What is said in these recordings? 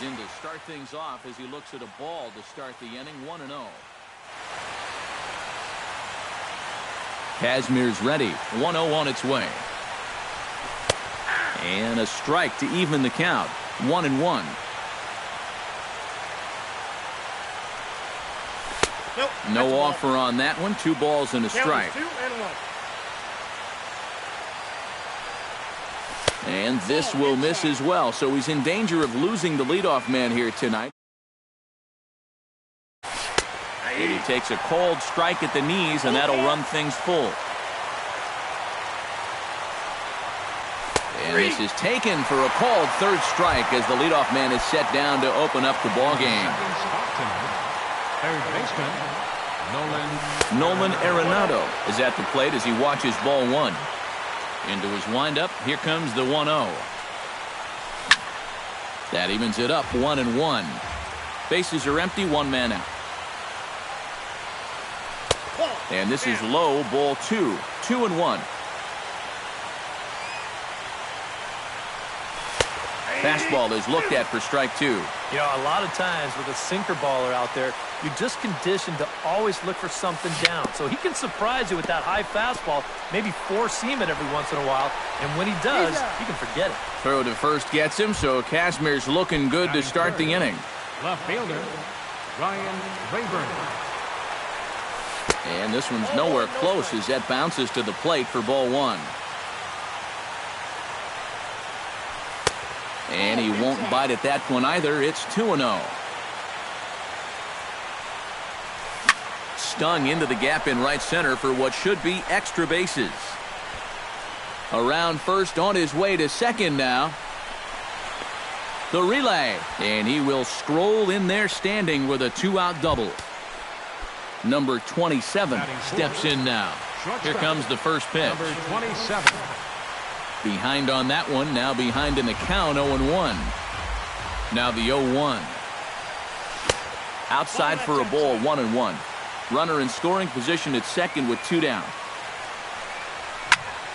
In to start things off as he looks at a ball to start the inning. 1-0. Kazmir's ready. 1-0 on its way. And a strike to even the count. 1-1. Nope, no offer on that one. 2 balls and a strike. 2-1. And this will miss as well, so he's in danger of losing the leadoff man here tonight. And he takes a cold strike at the knees, and that'll run things full. And this is taken for a called third strike as the leadoff man is set down to open up the ball game. Third baseman, Nolan Arenado is at the plate as he watches ball 1. Into his windup, here comes the 1-0. That evens it up, 1-1. Bases are empty, 1 man out. And this is low, ball 2. 2-1. Fastball is looked at for strike 2. You know, a lot of times with a sinker baller out there, you're just conditioned to always look for something down. So he can surprise you with that high fastball, maybe four-seam it every once in a while, and when he does, you can forget it. Throw to first gets him, so Kazmir's looking good to start the inning. left fielder, Ryan Rayburn. And this one's nowhere close as that bounces to the plate for ball 1. And he won't bite at that one either. It's 2-0. Stung into the gap in right center for what should be extra bases. Around first, on his way to second now. The relay, and he will scroll in there standing with a 2-out double. Number 27 steps in now. Here comes the first pitch. Number 27. Behind on that one, now behind in the count, 0-1. Now the 0-1. Outside for a ball, 1-1. Runner in scoring position at second with 2 down.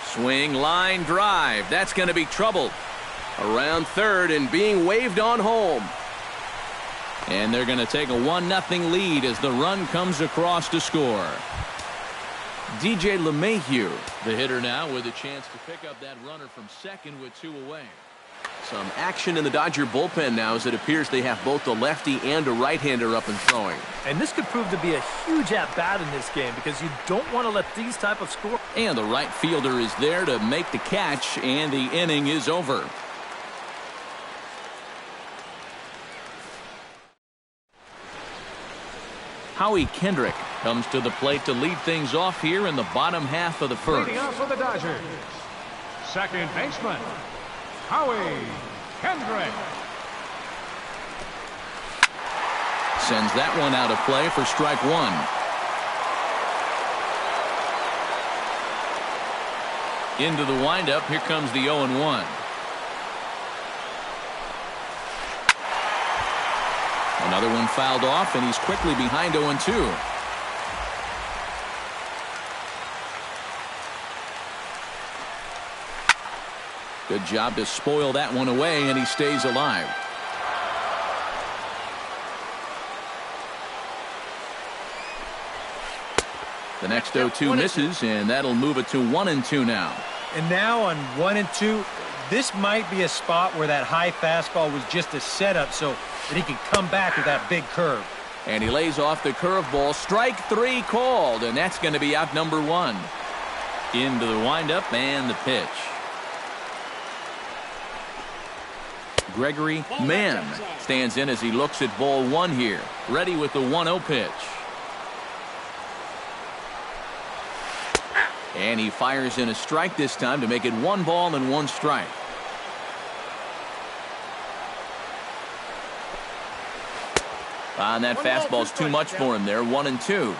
Swing, line, drive. That's going to be trouble. Around third and being waved on home. And they're going to take a 1-0 lead as the run comes across to score. DJ LeMahieu, the hitter now, with a chance to pick up that runner from second with 2 away. Some action in the Dodger bullpen now as it appears they have both a lefty and a right-hander up and throwing. And this could prove to be a huge at-bat in this game because you don't want to let these type of score. And the right fielder is there to make the catch, and the inning is over. Howie Kendrick comes to the plate to lead things off here in the bottom half of the first. Leading off for the Dodgers, second baseman, Howie Kendrick. Sends that one out of play for strike 1. Into the windup, here comes the 0-1. Another one fouled off, and he's quickly behind 0-2. Good job to spoil that one away, and he stays alive. The next 0-2 misses, and that'll move it to 1-2 now. And now on 1-2, this might be a spot where that high fastball was just a setup so that he can come back with that big curve. And he lays off the curveball. Strike 3 called, and that's going to be out number 1. Into the windup and the pitch. Gregory Mann stands in as he looks at ball 1 here. Ready with the 1-0 pitch. And he fires in a strike this time to make it 1 ball and 1 strike. And that fastball's too much for him there. 1-2.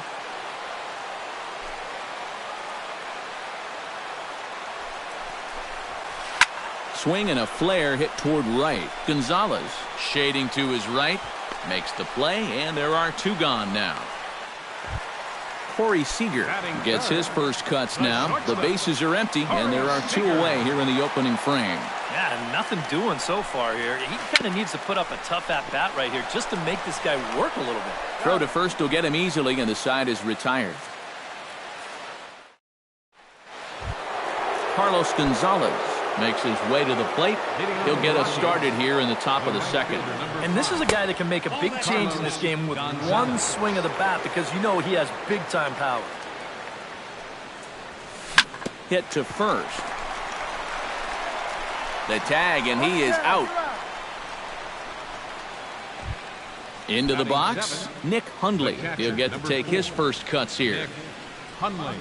Swing and a flare hit toward right. Gonzalez shading to his right. Makes the play, and there are 2 gone now. Corey Seager gets his first cuts now. The bases are empty, and there are 2 away here in the opening frame. Yeah, nothing doing so far here. He kind of needs to put up a tough at-bat right here just to make this guy work a little bit. Throw to first will get him easily, and the side is retired. Carlos Gonzalez makes his way to the plate. He'll get us started here in the top of the second. And this is a guy that can make a big change in this game with one swing of the bat because you know he has big-time power. Hit to first. The tag, and he is out. Into the box, Nick Hundley. He'll get to take his first cuts here. Hundley.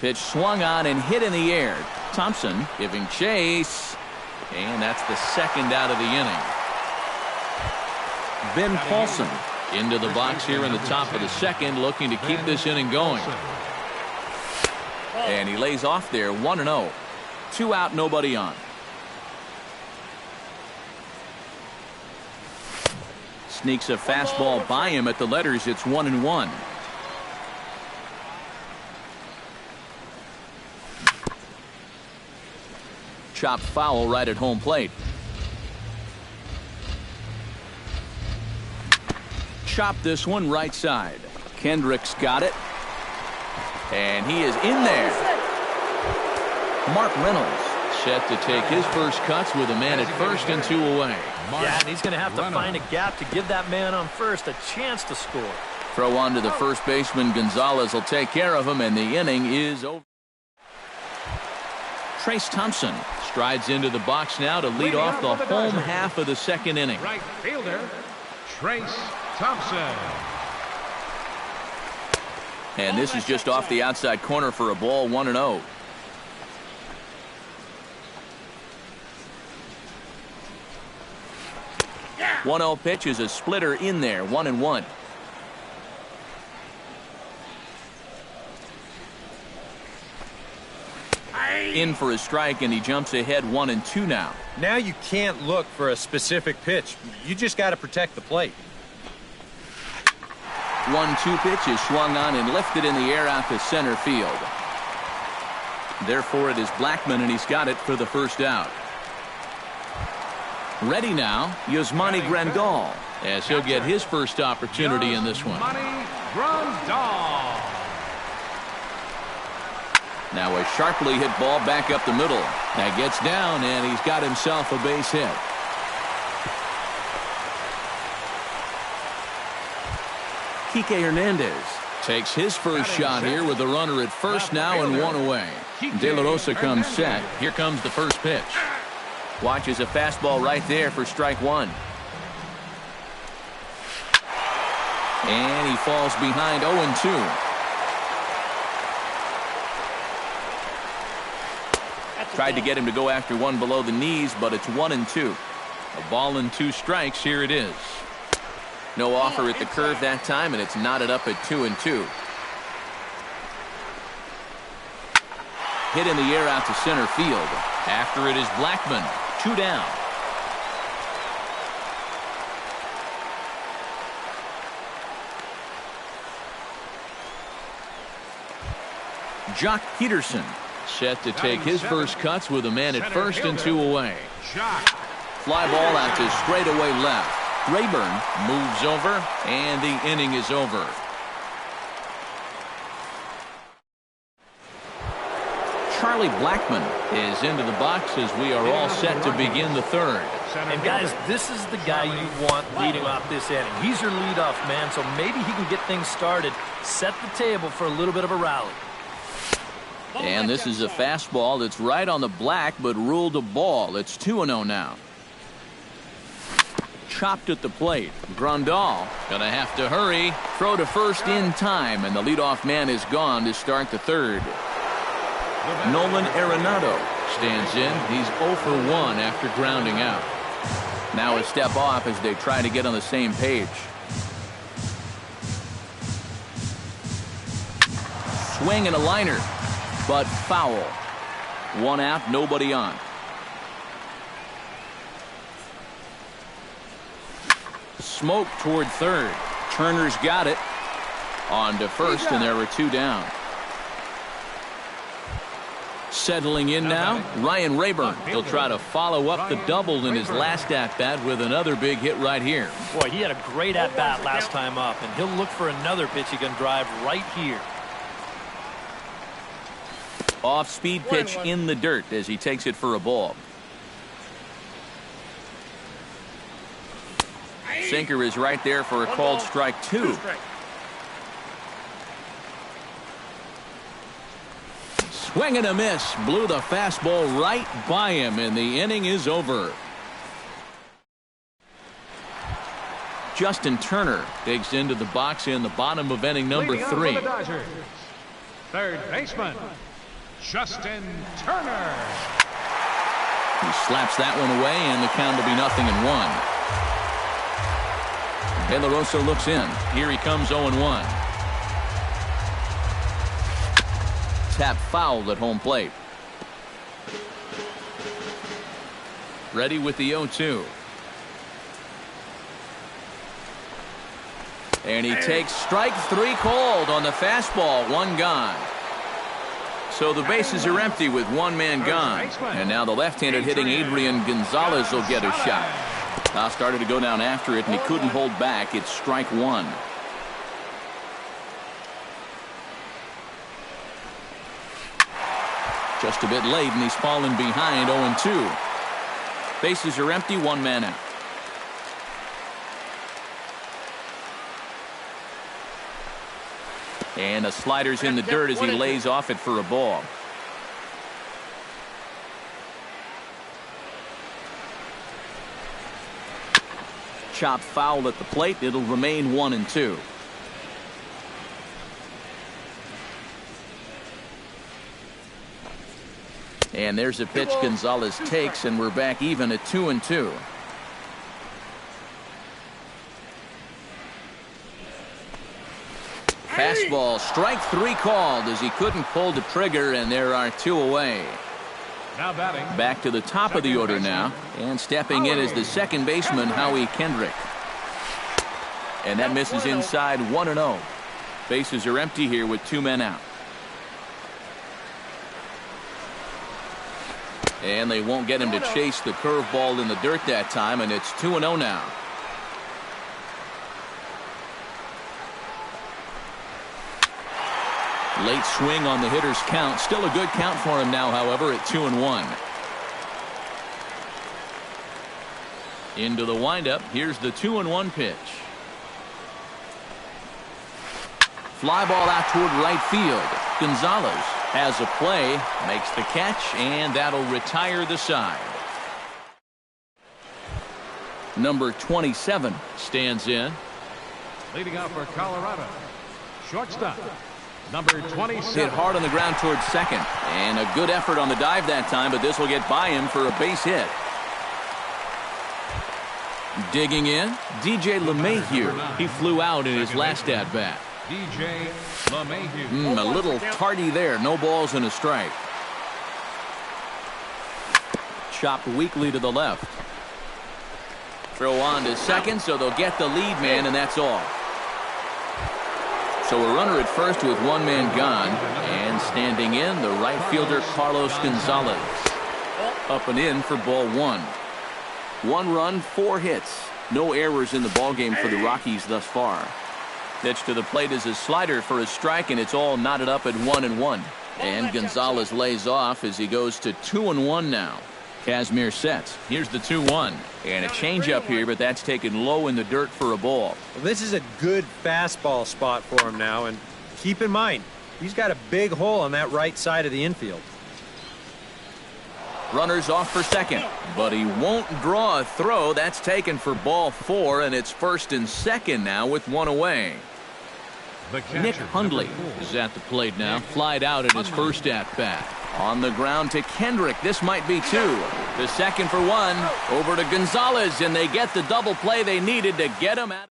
Pitch swung on and hit in the air. Thompson giving chase. And that's the second out of the inning. Ben Paulson into the box here in the top of the second, looking to keep this inning going. And he lays off there, 1-0. 2 out, nobody on. Sneaks a fastball by him at the letters. It's 1-1. Chopped foul right at home plate. Chop this one right side. Kendrick's got it. And he is in there. Mark Reynolds set to take his first cuts with a man at first and 2 away. Yeah, and he's going to have to find a gap to give that man on first a chance to score. Throw on to the first baseman. Gonzalez will take care of him, and the inning is over. Trace Thompson strides into the box now to lead off the home half of the second inning. Right fielder, Trace Thompson. And this is just off the outside corner for a ball, 1-0. One 1-0 pitch is a splitter in there, 1-1. In for a strike, and he jumps ahead 1-2 now. Now you can't look for a specific pitch. You just got to protect the plate. 1-2 pitch is swung on and lifted in the air out to center field. Therefore, it is Blackman, and he's got it for the first out. Ready now, Yasmani Grandal, as he'll get his first opportunity in this one. Yasmani Grandal. Now a sharply hit ball back up the middle. That gets down, and he's got himself a base hit. Kike Hernandez takes his first shot here with the runner at first now and 1 away. De La Rosa comes set. Here comes the first pitch. Watches a fastball right there for strike 1. And he falls behind 0-2. Tried to get him to go after one below the knees, but it's 1-2. A ball and 2 strikes. Here it is. No offer at the curve that time, and it's knotted up at 2-2. Hit in the air out to center field. After it is Blackman. 2 down. Jock Peterson set to take his first cuts with a man at first and 2 away. Fly ball out to straightaway left. Rayburn moves over, and the inning is over. Charlie Blackman is into the box as we are all set to begin the third. And guys, this is the guy you want leading off this inning. He's your leadoff man, so maybe he can get things started, set the table for a little bit of a rally. And this is a fastball that's right on the black, but ruled a ball. It's 2-0 now. Chopped at the plate. Grandal gonna have to hurry. Throw to first in time, and the leadoff man is gone to start the third. Nolan Arenado stands in. He's 0 for 1 after grounding out. Now a step off as they try to get on the same page. Swing and a liner, but foul. 1 out, nobody on. Smoke toward third. Turner's got it. On to first, and there were 2 down. Settling in now, Ryan Rayburn. He'll try to follow up the double in his last at-bat with another big hit right here. Boy, he had a great at-bat last time up, and he'll look for another pitch he can drive right here. Off-speed pitch in the dirt as he takes it for a ball. Sinker is right there for a called strike 2. Swing and a miss. Blew the fastball right by him, and the inning is over. Justin Turner digs into the box in the bottom of inning number 3. Third baseman, Justin Turner. He slaps that one away, and the count will be 0-1. De La Rosa looks in. Here he comes 0-1. Tap foul at home plate. Ready with the 0-2. And he takes strike 3 called on the fastball. 1 gone. So the bases are empty with 1 man gone. And now the left-handed hitting Adrian Gonzalez will get a shot. Now started to go down after it, and he couldn't hold back. It's strike 1. Just a bit late, and he's fallen behind 0-2. Bases are empty, 1 man out. And a slider's in the dirt as he lays off it for a ball. Chop foul at the plate. It'll remain 1-2. And there's a pitch Gonzalez takes, and we're back even at 2-2. Fastball, strike 3 called as he couldn't pull the trigger, and there are 2 away. Now batting. Back to the top of the order now, and stepping in is the second baseman, Howie Kendrick. And that misses inside 1-0. Bases are empty here with 2 men out. And they won't get him to chase the curveball in the dirt that time, and it's 2-0 now. Late swing on the hitter's count. Still a good count for him now, however, at 2-1. Into the windup. Here's the 2-1 pitch. Fly ball out toward right field. Gonzalez has a play, makes the catch, and that'll retire the side. Number 27 stands in. Leading off for Colorado, shortstop, number 26. Hit hard on the ground towards second, and a good effort on the dive that time, but this will get by him for a base hit. Digging in, DJ LeMahieu. He flew out in his last at-bat. DJ LeMahieu. A little tardy there. No balls and a strike. Chopped weakly to the left. Throw on to second, so they'll get the lead man, and that's all. So a runner at first with 1 man gone, and standing in, the right fielder Carlos Gonzalez. Up and in for ball 1. 1 run, 4 hits. No errors in the ballgame for the Rockies thus far. Pitch to the plate is a slider for a strike, and it's all knotted up at 1-1. And Gonzalez lays off as he goes to 2-1 now. Kazmir sets. Here's the 2-1. And a changeup here, but that's taken low in the dirt for a ball. Well, this is a good fastball spot for him now, and keep in mind, he's got a big hole on that right side of the infield. Runners off for second, but he won't draw a throw. That's taken for ball 4, and it's first and second now with 1 away. Nick Hundley is at the plate now. Flied out at his first at-bat. On the ground to Kendrick. This might be 2. The second for 1. Over to Gonzalez, and they get the double play they needed to get him out.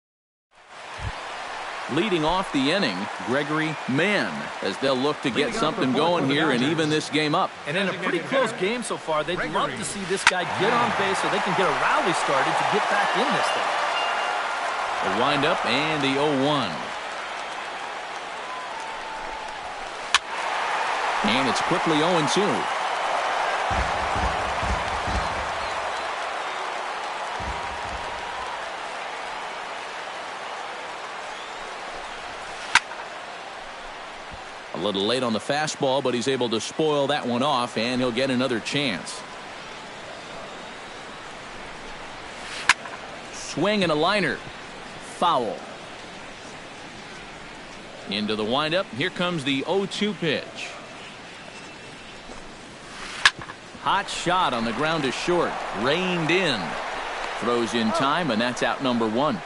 Leading off the inning, Gregory Mann, as they'll look to get something going here and even this game up. And in a pretty close game so far, they'd love to see this guy get on base so they can get a rally started to get back in this thing. The windup and the 0-1. And it's quickly 0-2. A little late on the fastball, but he's able to spoil that one off, and he'll get another chance. Swing and a liner. Foul. Into the windup. Here comes the 0-2 pitch. Hot shot on the ground to short. Reined in. Throws in time, and that's out number 1.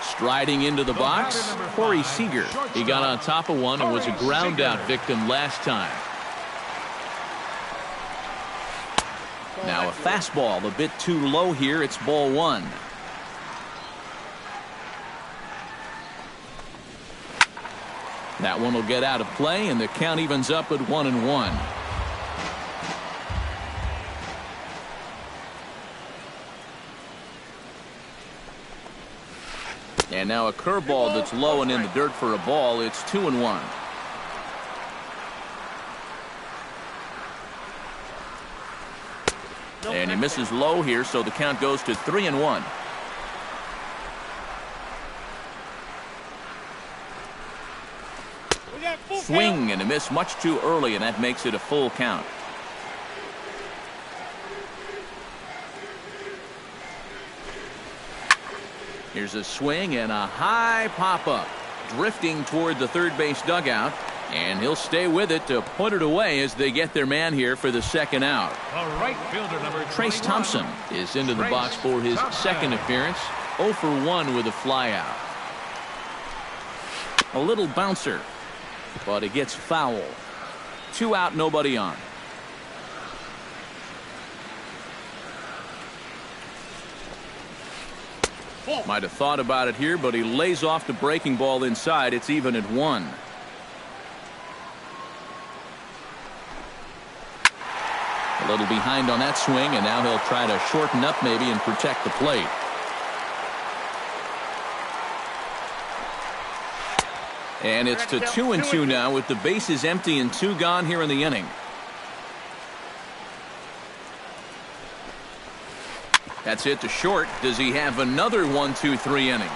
Striding into the box, Corey Seager. He got on top of one and was a ground out victim last time. Now a fastball a bit too low here. It's ball 1. That one will get out of play, and the count evens up at 1-1. And now a curveball that's low and in the dirt for a ball. It's 2-1. And he misses low here, so the count goes to 3-1. Swing and a miss much too early, and that makes it a full count. Here's a swing and a high pop-up. Drifting toward the third base dugout. And he'll stay with it to put it away as they get their man here for the second out. The right fielder, number 21. Trace Thompson is into the box for his second appearance. 0 for 1 with a flyout. A little bouncer, but it gets foul. 2 out, nobody on. Might have thought about it here, but he lays off the breaking ball inside. It's even at 1. A little behind on that swing, and now he'll try to shorten up maybe and protect the plate. And it's to 2-2 now with the bases empty and 2 gone here in the inning. That's it to short. Does he have another 1-2-3 inning?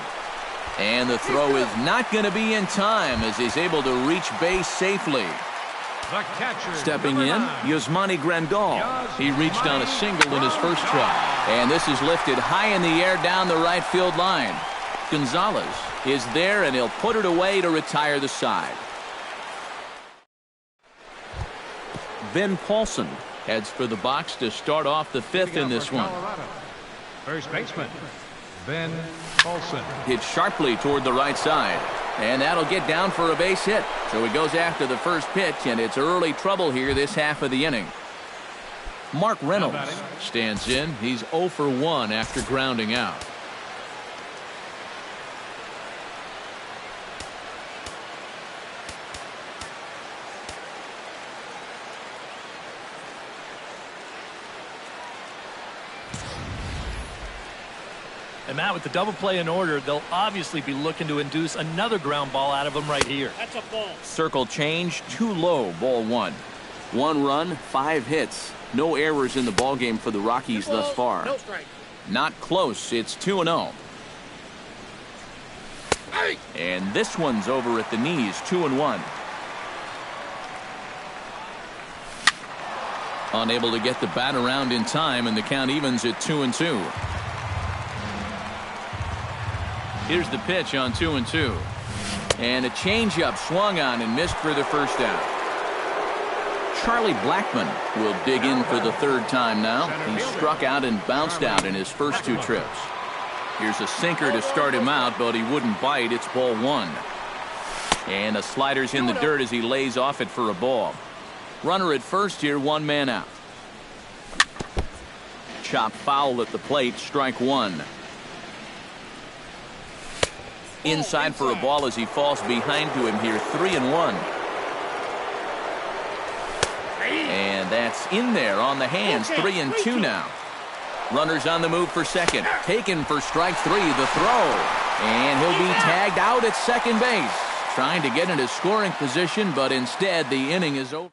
And the throw is not going to be in time as he's able to reach base safely. Stepping in, Yasmani Grandal. He reached on a single in his first try. And this is lifted high in the air down the right field line. Gonzalez is there, and he'll put it away to retire the side. Ben Paulson heads for the box to start off the 5th in this one. First baseman, Ben Paulson. Hit sharply toward the right side. And that'll get down for a base hit. So he goes after the first pitch, and it's early trouble here this half of the inning. Mark Reynolds stands in. He's 0 for 1 after grounding out. And Matt, with the double play in order, they'll obviously be looking to induce another ground ball out of him right here. That's a ball. Circle change, too low, ball 1. 1 run, 5 hits. No errors in the ballgame for the Rockies thus far. No strike. Not close. It's 2-0. Hey. And this one's over at the knees, 2-1. Unable to get the bat around in time, and the count evens at 2-2. Here's the pitch on 2-2. And a changeup swung on and missed for the first out. Charlie Blackmon will dig in for the 3rd time now. He struck out and bounced out in his first 2 trips. Here's a sinker to start him out, but he wouldn't bite. It's ball 1. And a slider's in the dirt as he lays off it for a ball. Runner at first here, 1 man out. Chop foul at the plate, strike 1. Inside for a ball as he falls behind to him here, 3-1. And that's in there on the hands, 3-2 now. Runners on the move for second. Taken for strike 3, the throw. And he'll be tagged out at second base. trying to get into scoring position, but instead the inning is over.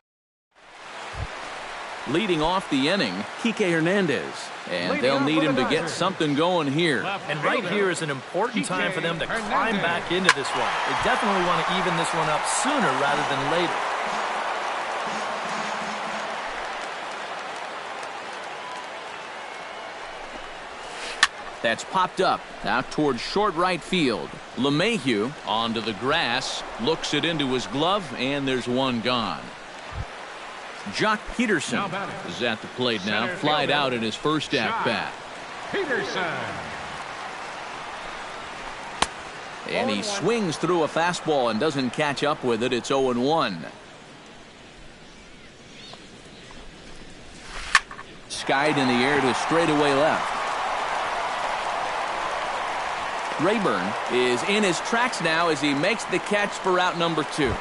Leading off the inning, Kike Hernandez. And they'll need him to get something going here. And right here is an important time for them to climb back into this one. They definitely want to even this one up sooner rather than later. That's popped up out towards short right field. LeMahieu onto the grass, looks it into his glove, and there's one gone. Jock Peterson is at the plate now, flied out in his first at-bat. Peterson. And he swings through a fastball and doesn't catch up with it. It's 0-1. Skied in the air to straightaway left. Rayburn is in his tracks now as he makes the catch for out number 2.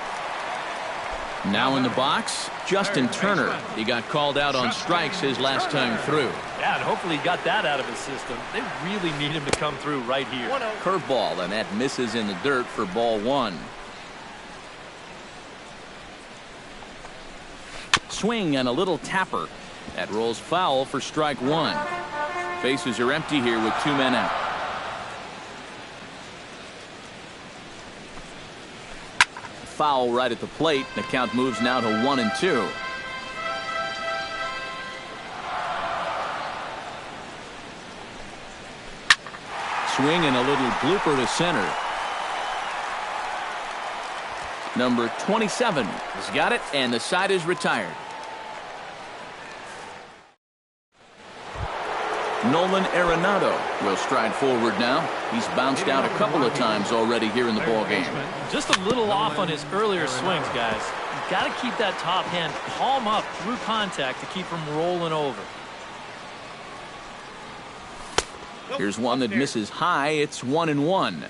Now in the box, Justin Turner. He got called out on strikes his last time through. Yeah, and hopefully he got that out of his system. They really need him to come through right here. Curveball, and that misses in the dirt for ball 1. Swing and a little tapper. That rolls foul for strike 1. Bases are empty here with 2 men out. Foul right at the plate. The count moves now to 1-2. Swing and a little blooper to center. Number 27 has got it, and the side is retired. Nolan Arenado will stride forward now. He's bounced out a couple of times already here in the ballgame. Just a little off on his earlier swings, guys. You've got to keep that top hand palm up through contact to keep him rolling over. Here's one that misses high. It's 1-1.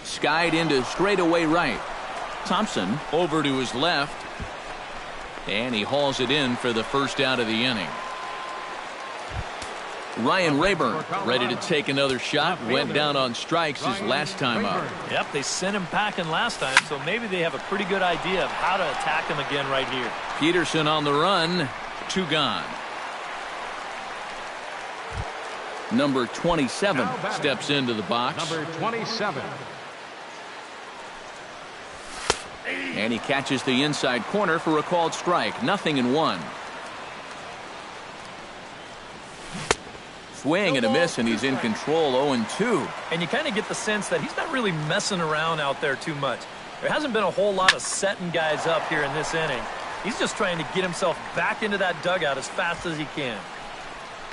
Skied into straightaway right. Thompson over to his left. And he hauls it in for the first out of the inning. Ryan Rayburn ready to take another shot. Went down on strikes his last time up. Yep, they sent him packing last time, so maybe they have a pretty good idea of how to attack him again right here. Peterson on the run. 2 gone. Number 27 steps into the box. Number 27. And he catches the inside corner for a called strike. 0-1. Swing and a miss, and he's in control. 0-2. And you kind of get the sense that he's not really messing around out there too much. There hasn't been a whole lot of setting guys up here in this inning. He's just trying to get himself back into that dugout as fast as he can.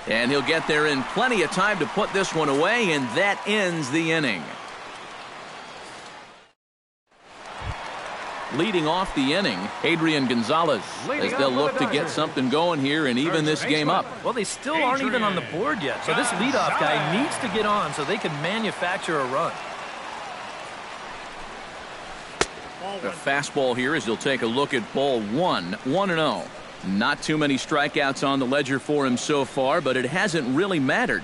And he'll get there in plenty of time to put this one away, and that ends the inning. Leading off the inning, Adrian Gonzalez, as they'll look to get something going here and even this game up. Well, they still aren't even on the board yet, so this leadoff guy needs to get on so they can manufacture a run. The fastball here as he'll take a look at ball 1, 1-0. Not too many strikeouts on the ledger for him so far, but it hasn't really mattered.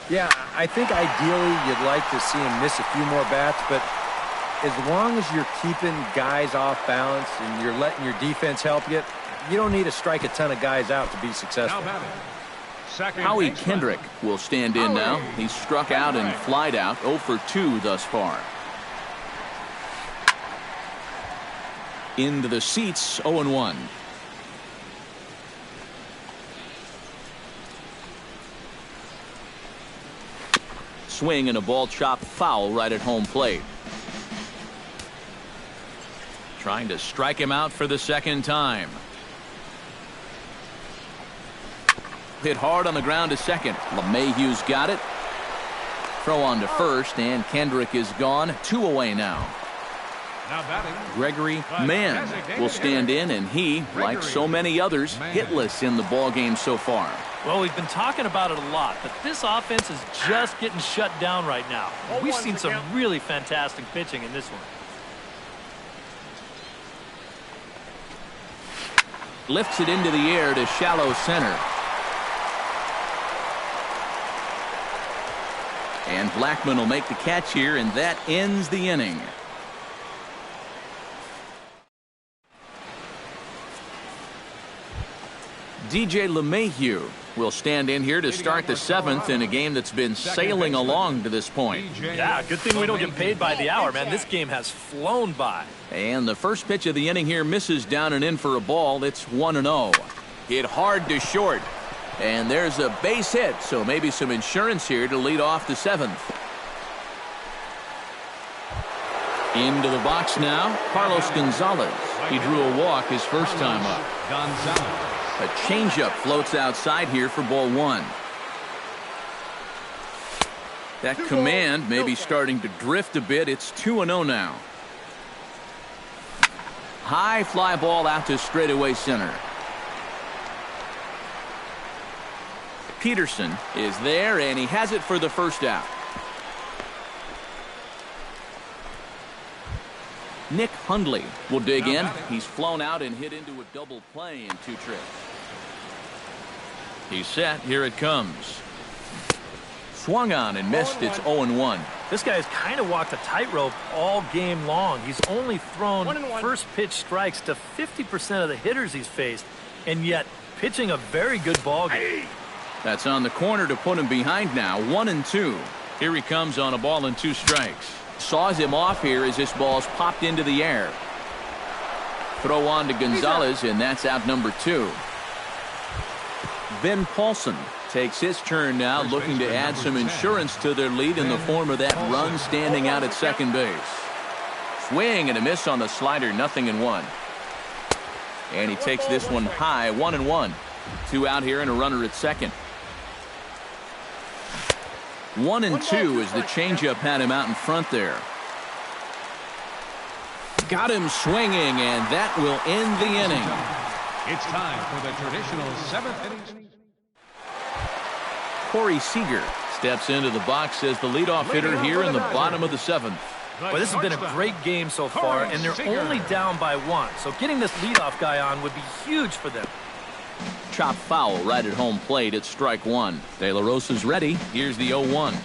Yeah, I think ideally you'd like to see him miss a few more bats, but as long as you're keeping guys off balance and you're letting your defense help you, you don't need to strike a ton of guys out to be successful. Howie Kendrick will stand in now. He's struck out and flied out, 0 for 2 thus far. Into the seats, 0-1. Swing and a ball chopped foul right at home plate. Trying to strike him out for the second time. Hit hard on the ground to second. LeMahieu's got it. Throw on to first, and Kendrick is gone. 2 away now. Gregory Mann will stand in, and he, like so many others, hitless in the ballgame so far. Well, we've been talking about it a lot, but this offense is just getting shut down right now. We've seen some really fantastic pitching in this one. Lifts it into the air to shallow center. And Blackman will make the catch here, and that ends the inning. DJ LeMahieu will stand in here to start the 7th in a game that's been sailing along to this point. Yeah, good thing we don't get paid by the hour, man. This game has flown by. And the first pitch of the inning here misses down and in for a ball. It's 1-0. Hit hard to short. And there's a base hit, so maybe some insurance here to lead off the 7th. Into the box now, Carlos Gonzalez. He drew a walk his first time up. A changeup floats outside here for ball 1. That command may be starting to drift a bit. It's 2-0 now. High fly ball out to straightaway center. Peterson is there, and he has it for the first out. Nick Hundley will dig in. He's flown out and hit into a double play in 2 trips. He's set. Here it comes. Swung on and missed. It's 0-1. This guy's kind of walked a tightrope all game long. He's only thrown first pitch strikes to 50% of the hitters he's faced, and yet pitching a very good ball game. That's on the corner to put him behind now. 1-2. Here he comes on a ball and 2 strikes. Saws him off here as this ball's popped into the air. Throw on to Gonzalez, and that's out number 2. Ben Paulson takes his turn now, looking to add some insurance to their lead in the form of that run standing out at second base. Swing and a miss on the slider, 0-1. And he takes this one high, 1-1. 2 out here and a runner at second. 1-2 as the changeup had him out in front there. Got him swinging, and that will end the inning. It's time for the traditional 7th inning. Corey Seager steps into the box as the leadoff hitter here in the bottom of the 7th. Well, this has been a great game so far, and they're only down by 1. So getting this leadoff guy on would be huge for them. Chop foul right at home plate. It's strike 1. De La Rosa's ready. Here's the 0-1.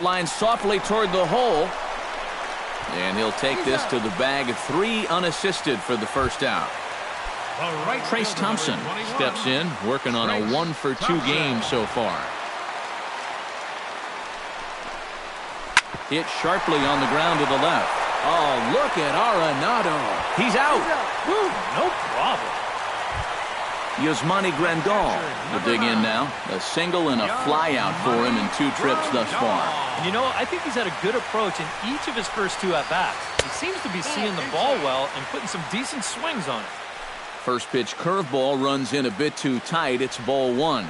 Line softly toward the hole. And he'll take this to the bag of 3 unassisted for the first out. Trace Thompson steps in, working on a 1-for-2 game so far. Hit sharply on the ground to the left. Oh, look at Arenado. He's out. Woo, no problem. Yasmani Grandal will dig in now. A single and a fly out for him in 2 trips thus far. And you know, I think he's had a good approach in each of his first 2 at-bats. He seems to be seeing the ball well and putting some decent swings on it. First pitch curveball runs in a bit too tight. It's ball 1.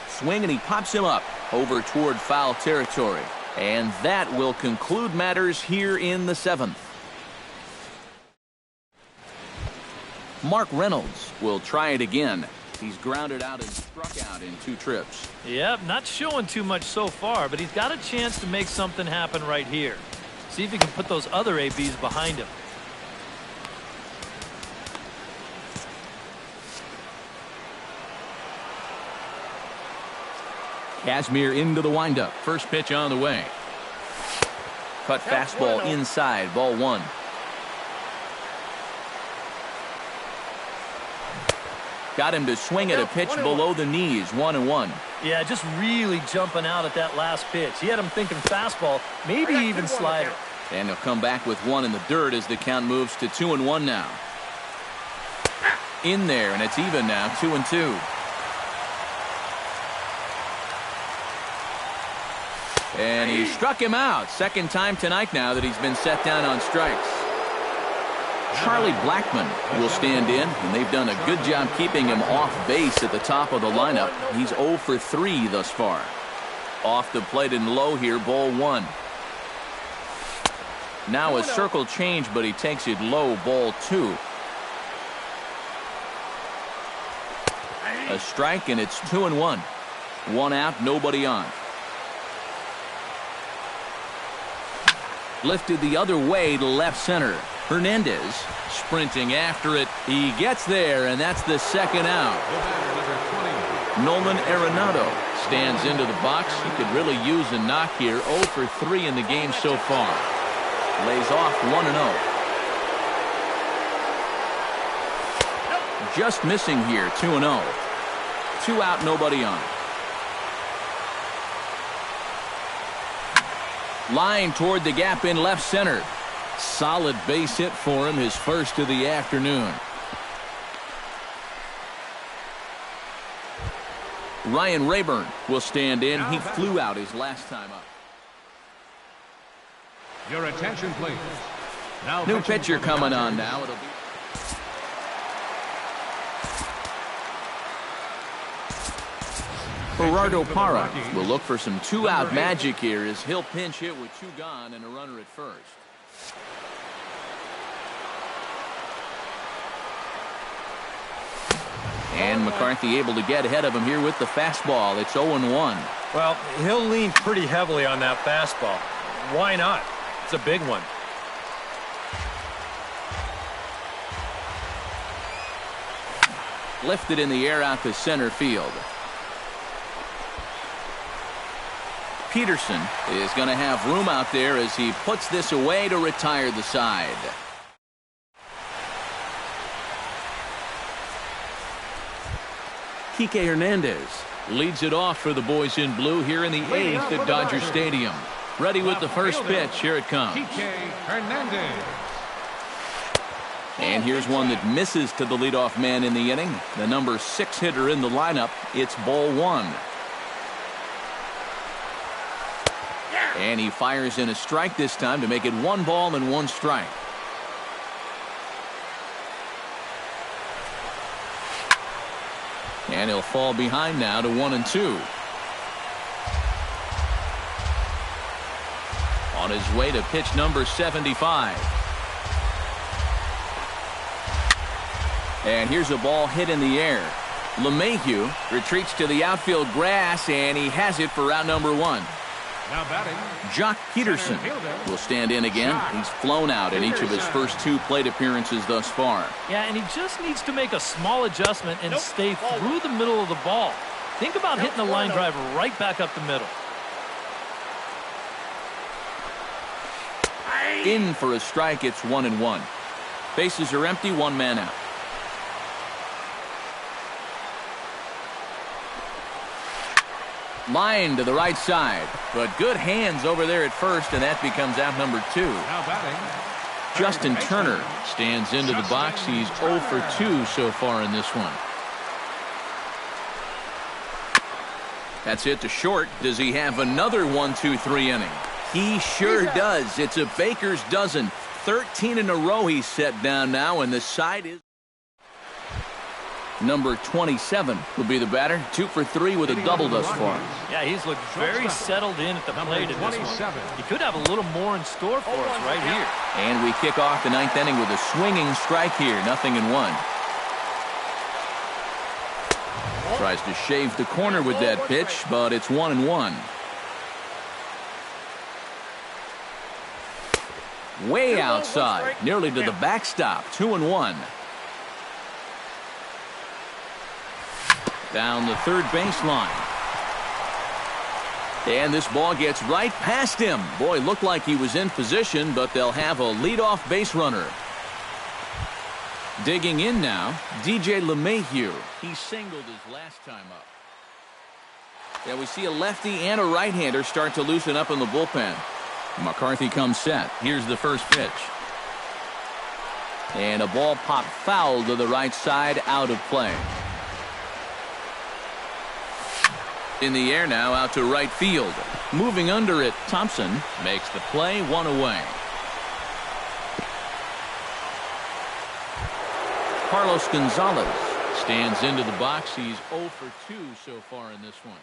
Swing, and he pops him up over toward foul territory. And that will conclude matters here in the 7th. Mark Reynolds will try it again. He's grounded out and struck out in 2 trips. Yep, not showing too much so far, but he's got a chance to make something happen right here. See if he can put those other ABs behind him. Kazmir into the windup. First pitch on the way. Cut fastball inside. Ball 1. Got him to swing at a pitch below the knees. 1-1. Yeah, just really jumping out at that last pitch. He had him thinking fastball, maybe even slider. And he'll come back with 1 in the dirt as the count moves to 2-1 now. In there, and it's even now, 2-2. And he struck him out. Second time tonight now that he's been set down on strikes. Charlie Blackman will stand in, and they've done a good job keeping him off base at the top of the lineup. He's 0 for 3 thus far. Off the plate and low here, ball 1. Now a circle change, but he takes it low, ball 2. A strike, and it's 2-1. 1 out, nobody on. Lifted the other way to left center. Hernandez sprinting after it. He gets there, and that's the second out. Nolan Arenado stands into the box. He could really use a knock here. 0 for 3 in the game so far. Lays off 1-0. Just missing here, 2-0. 2 out, nobody on. Line toward the gap in left center. Solid base hit for him, his first of the afternoon. Ryan Rayburn will stand in. He flew out his last time up. Your attention, please. Now New pitcher coming on now. It'll be Gerardo Parra will look for some 2-out magic here as he'll pinch hit with 2 gone and a runner at first. And McCarthy able to get ahead of him here with the fastball. It's 0-1. Well, he'll lean pretty heavily on that fastball. Why not? It's a big one. Lifted in the air out to center field. Peterson is going to have room out there as he puts this away to retire the side. Kike Hernandez leads it off for the boys in blue here in the 8th at Dodger Stadium. Ready with the first pitch. Here it comes. Kike Hernandez. And here's one that misses to the leadoff man in the inning. The number 6 hitter in the lineup. It's ball 1. And he fires in a strike this time to make it 1 ball and 1 strike. And he'll fall behind now to 1-2. On his way to pitch number 75. And here's a ball hit in the air. LeMahieu retreats to the outfield grass, and he has it for out number 1. Now batting, Jock Peterson will stand in again. He's flown out in each of his first 2 plate appearances thus far. Yeah, and he just needs to make a small adjustment and stay through the middle of the ball. Think about hitting a line drive right back up the middle. In for a strike, it's 1-1. Bases are empty, 1 man out. Line to the right side, but good hands over there at first, and that becomes out number 2. now batting, Justin Turner stands into the box. He's 0 for 2 so far in this one. That's hit to short. Does he have another 1-2-3 inning? He sure does. It's a baker's dozen. 13 in a row he's set down now, and the side is number 27 will be the batter. 2 for 3 with a double thus far. Yeah, he's looked very settled in at the plate in this one. He could have a little more in store for us right here. And we kick off the 9th inning with a swinging strike here. 0-1. Tries to shave the corner with that pitch, but it's 1-1. Way outside, nearly to the backstop. 2-1. Down the third baseline. And this ball gets right past him. Boy, looked like he was in position, but they'll have a leadoff base runner. Digging in now, DJ LeMahieu. He singled his last time up. Yeah, we see a lefty and a right-hander start to loosen up in the bullpen. McCarthy comes set. Here's the first pitch. And a ball popped foul to the right side, out of play. In the air now, out to right field. Moving under it, Thompson makes the play, 1 away. Carlos Gonzalez stands into the box. He's 0 for 2 so far in this one.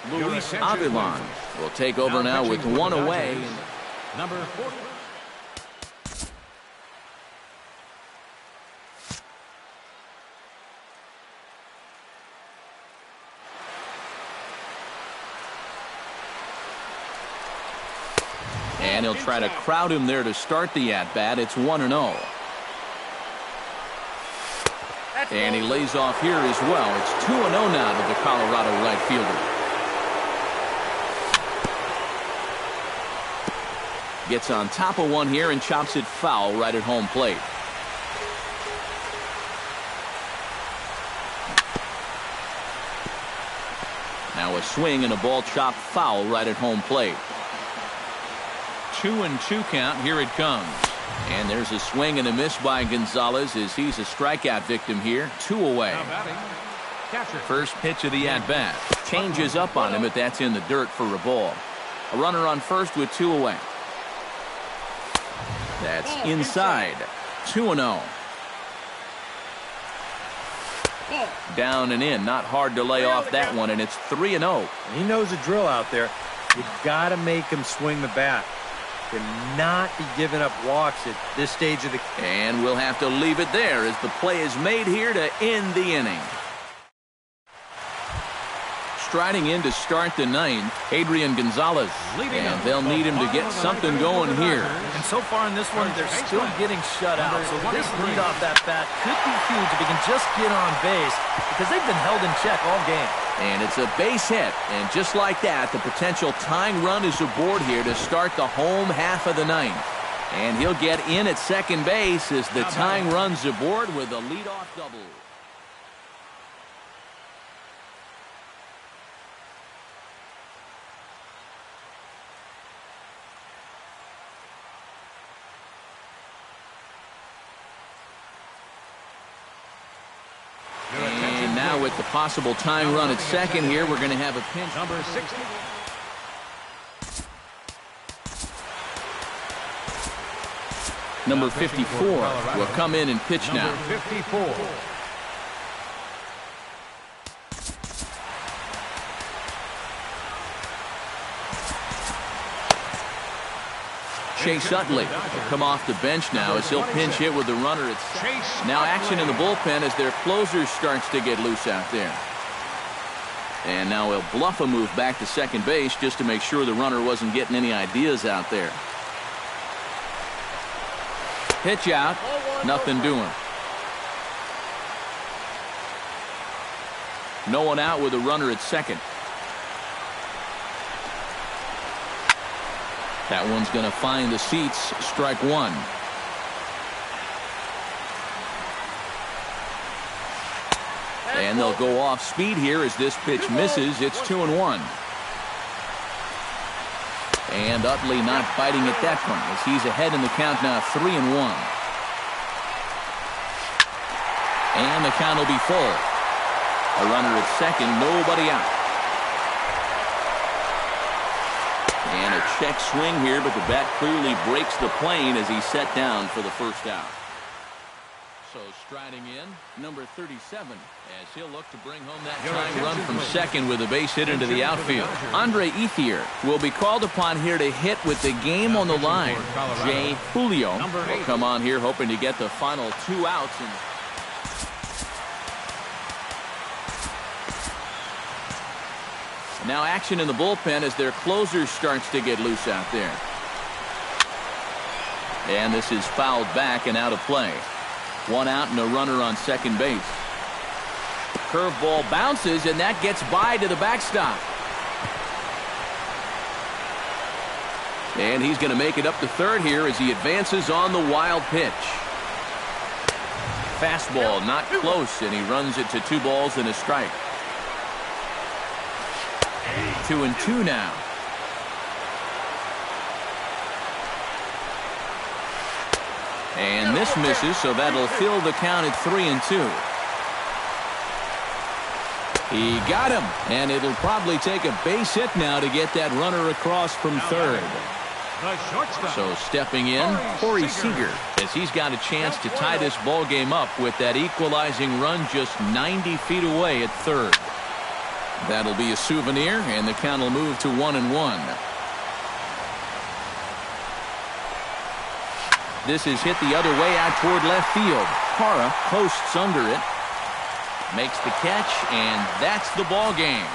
Luis Avilan will take over now with 1 away. number 40. And he'll try to crowd him there to start the at-bat. It's 1-0. And he lays off here as well. It's 2-0 now to the Colorado right fielder. Gets on top of one here and chops it foul right at home plate. Now a swing and a ball chopped foul right at home plate. 2-2 count. Here it comes. And there's a swing and a miss by Gonzalez as he's a strikeout victim here. 2 away. First pitch of the at-bat. Changes up on him, but that's in the dirt for a ball. A runner on first with 2 away. That's inside. 2-0. Down and in. Not hard to lay off that one, and it's 3-0. He knows the drill out there. You got to make him swing the bat. Cannot be giving up walks at this stage of the game. And we'll have to leave it there as the play is made here to end the inning. Striding in to start the ninth, Adrian Gonzalez. And they'll need him to get something going here. And so far in this one, they're still getting shut out. So this leadoff at bat could be huge if he can just get on base because they've been held in check all game. And it's a base hit. And just like that, the potential tying run is aboard here to start the home half of the ninth. And he'll get in at second base as the tying run's aboard with a leadoff double. And now with the possible tying run at second here, we're going to have a pinch. Number 60. Number 54 will come in and pitch now. Number 54. Chase Utley will come off the bench now as he'll pinch hit with the runner at second. Now action in the bullpen as their closer starts to get loose out there. And now he'll bluff a move back to second base just to make sure the runner wasn't getting any ideas out there. Pitch out, nothing doing. No one out with a runner at second. That one's going to find the seats. Strike one. And they'll go off speed here as this pitch misses. It's 2-1. And Utley not biting at that point as he's ahead in the count now, 3-1. And the count will be full. A runner at second, nobody out. And a check swing here, but the bat clearly breaks the plane as he's set down for the first out. So striding in, number 37, as he'll look to bring home that tying run from second with a base hit into the outfield. Andre Ethier will be called upon here to hit with the game on the line. Jay Julio will come on here hoping to get the final 2 outs. Now action in the bullpen as their closer starts to get loose out there. And this is fouled back and out of play. 1 out and a runner on second base. Curveball bounces and that gets by to the backstop. And he's going to make it up to third here as he advances on the wild pitch. Fastball not close and he runs it to 2 balls and a strike. 2-2 now. And this misses, so that'll fill the count at 3-2. He got him, and it'll probably take a base hit now to get that runner across from third. So stepping in, Corey Seager, as he's got a chance to tie this ball game up with that equalizing run just 90 feet away at third. That'll be a souvenir, and the count will move to 1-1. This is hit the other way out toward left field. Parra posts under it, makes the catch, and that's the ball game.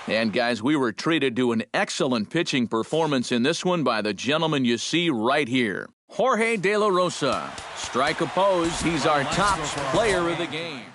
And, guys, we were treated to an excellent pitching performance in this one by the gentleman you see right here. Jorge De La Rosa. Strike opposed. He's our top player of the game.